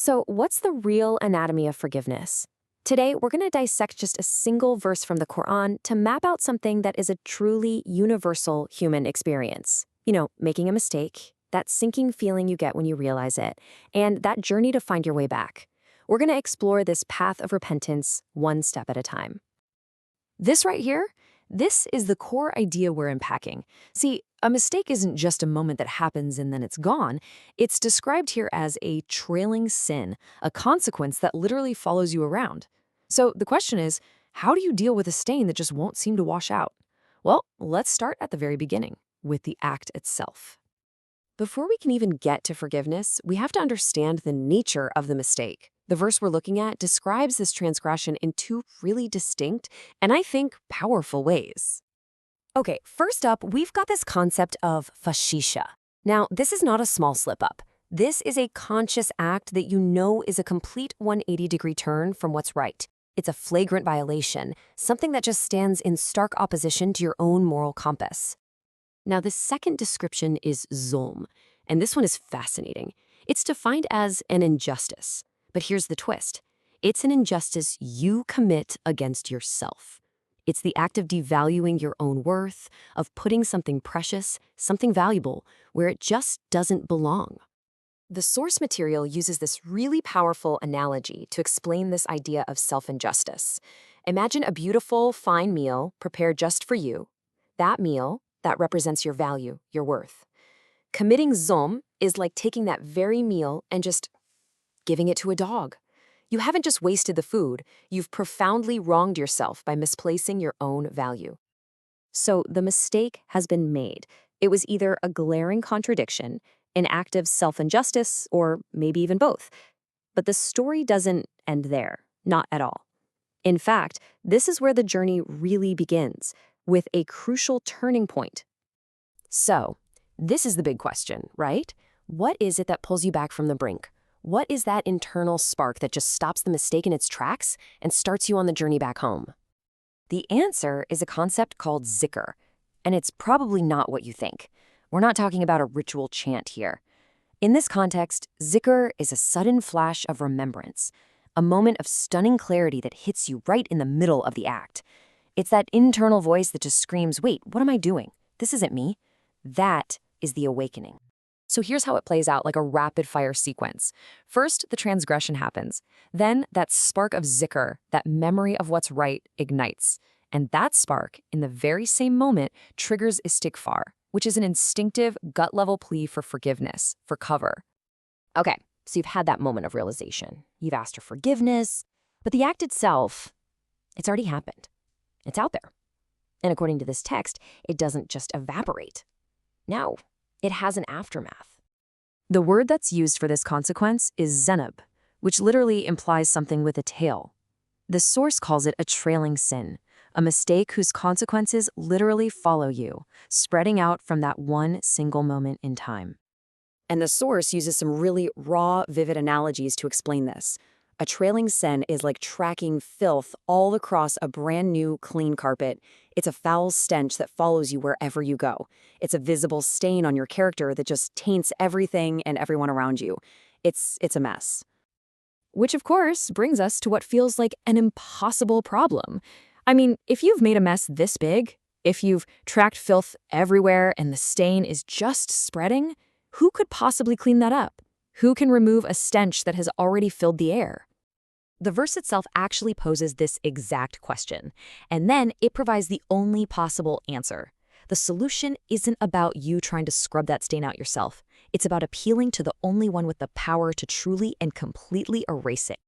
So, what's the real anatomy of forgiveness? Today, we're going to dissect just a single verse from the Quran to map out something that is a truly universal human experience. Making a mistake, that sinking feeling you get when you realize it, and that journey to find your way back. We're going to explore this path of repentance one step at a time. This right here, this is the core idea we're unpacking. See, a mistake isn't just a moment that happens and then it's gone. It's described here as a trailing sin, a consequence that literally follows you around. So the question is, how do you deal with a stain that just won't seem to wash out? Well, let's start at the very beginning, with the act itself. Before we can even get to forgiveness, we have to understand the nature of the mistake. The verse we're looking at describes this transgression in two really distinct and I think powerful ways. Okay, first up, we've got this concept of fisha. Now, this is not a small slip-up. This is a conscious act that you know is a complete 180-degree turn from what's right. It's a flagrant violation, something that just stands in stark opposition to your own moral compass. Now, the second description is zulm, and this one is fascinating. It's defined as an injustice. But here's the twist. It's an injustice you commit against yourself. It's the act of devaluing your own worth, of putting something precious, something valuable, where it just doesn't belong. The source material uses this really powerful analogy to explain this idea of self-injustice. Imagine a beautiful, fine meal prepared just for you. That meal, that represents your value, your worth. Committing zulm is like taking that very meal and just giving it to a dog. You haven't just wasted the food, you've profoundly wronged yourself by misplacing your own value. So the mistake has been made. It was either a glaring contradiction, an act of self-injustice, or maybe even both. But the story doesn't end there, not at all. In fact, this is where the journey really begins, with a crucial turning point. So, this is the big question, right? What is it that pulls you back from the brink? What is that internal spark that just stops the mistake in its tracks and starts you on the journey back home? The answer is a concept called zikr, and it's probably not what you think. We're not talking about a ritual chant here. In this context, zikr is a sudden flash of remembrance, a moment of stunning clarity that hits you right in the middle of the act. It's that internal voice that just screams, wait, what am I doing? This isn't me. That is the awakening. So here's how it plays out, like a rapid-fire sequence. First, the transgression happens. Then, that spark of zikr, that memory of what's right, ignites. And that spark, in the very same moment, triggers istighfar, which is an instinctive, gut-level plea for forgiveness, for cover. Okay, so you've had that moment of realization. You've asked for forgiveness, but the act itself, it's already happened. It's out there. And according to this text, it doesn't just evaporate. No. It has an aftermath. The word that's used for this consequence is zanab, which literally implies something with a tail. The source calls it a trailing sin, a mistake whose consequences literally follow you, spreading out from that one single moment in time. And the source uses some really raw, vivid analogies to explain this. A trailing sin is like tracking filth all across a brand new, clean carpet. It's a foul stench that follows you wherever you go. It's a visible stain on your character that just taints everything and everyone around you. It's a mess. Which, of course, brings us to what feels like an impossible problem. I mean, if you've made a mess this big, if you've tracked filth everywhere and the stain is just spreading, who could possibly clean that up? Who can remove a stench that has already filled the air? The verse itself actually poses this exact question, and then it provides the only possible answer. The solution isn't about you trying to scrub that stain out yourself. It's about appealing to the only one with the power to truly and completely erase it.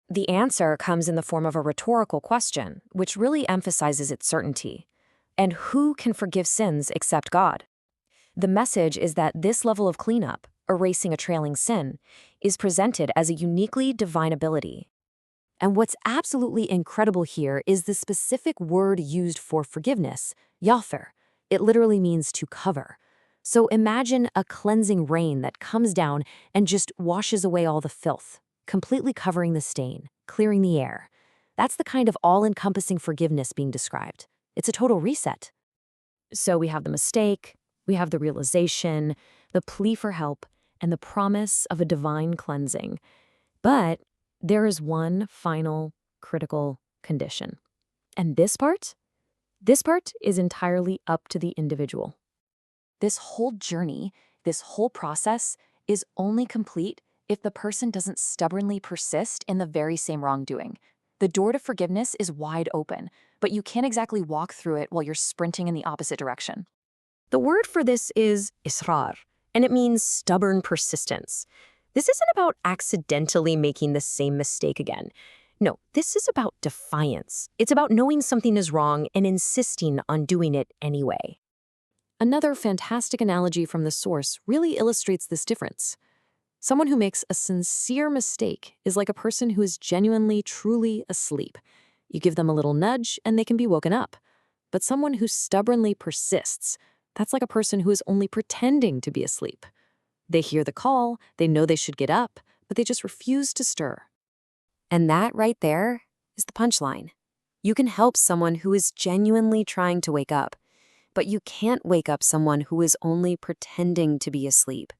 The answer comes in the form of a rhetorical question, which really emphasizes its certainty. And who can forgive sins except God? The message is that this level of cleanup, erasing a trailing sin, is presented as a uniquely divine ability. And what's absolutely incredible here is the specific word used for forgiveness, yaghfir. It literally means to cover. So imagine a cleansing rain that comes down and just washes away all the filth, completely covering the stain, clearing the air. That's the kind of all-encompassing forgiveness being described. It's a total reset. So we have the mistake, we have the realization, the plea for help, and the promise of a divine cleansing. But there is one final critical condition. And this part is entirely up to the individual. This whole journey, this whole process is only complete if the person doesn't stubbornly persist in the very same wrongdoing. The door to forgiveness is wide open, but you can't exactly walk through it while you're sprinting in the opposite direction. The word for this is israr, and it means stubborn persistence. This isn't about accidentally making the same mistake again. No, this is about defiance. It's about knowing something is wrong and insisting on doing it anyway. Another fantastic analogy from the source really illustrates this difference. Someone who makes a sincere mistake is like a person who is genuinely, truly asleep. You give them a little nudge and they can be woken up. But someone who stubbornly persists, that's like a person who is only pretending to be asleep. They hear the call, they know they should get up, but they just refuse to stir. And that right there is the punchline. You can help someone who is genuinely trying to wake up, but you can't wake up someone who is only pretending to be asleep.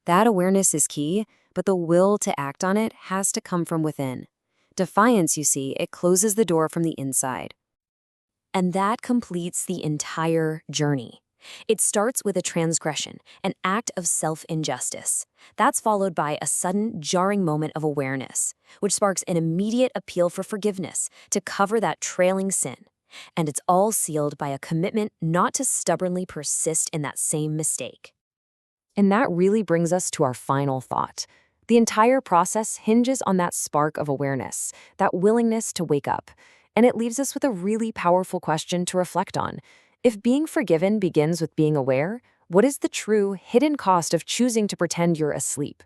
That awareness is key, but the will to act on it has to come from within. Defiance, you see, it closes the door from the inside. And that completes the entire journey. It starts with a transgression, an act of self-injustice. That's followed by a sudden, jarring moment of awareness, which sparks an immediate appeal for forgiveness to cover that trailing sin. And it's all sealed by a commitment not to stubbornly persist in that same mistake. And that really brings us to our final thought. The entire process hinges on that spark of awareness, that willingness to wake up. And it leaves us with a really powerful question to reflect on. If being forgiven begins with being aware, what is the true, hidden cost of choosing to pretend you're asleep?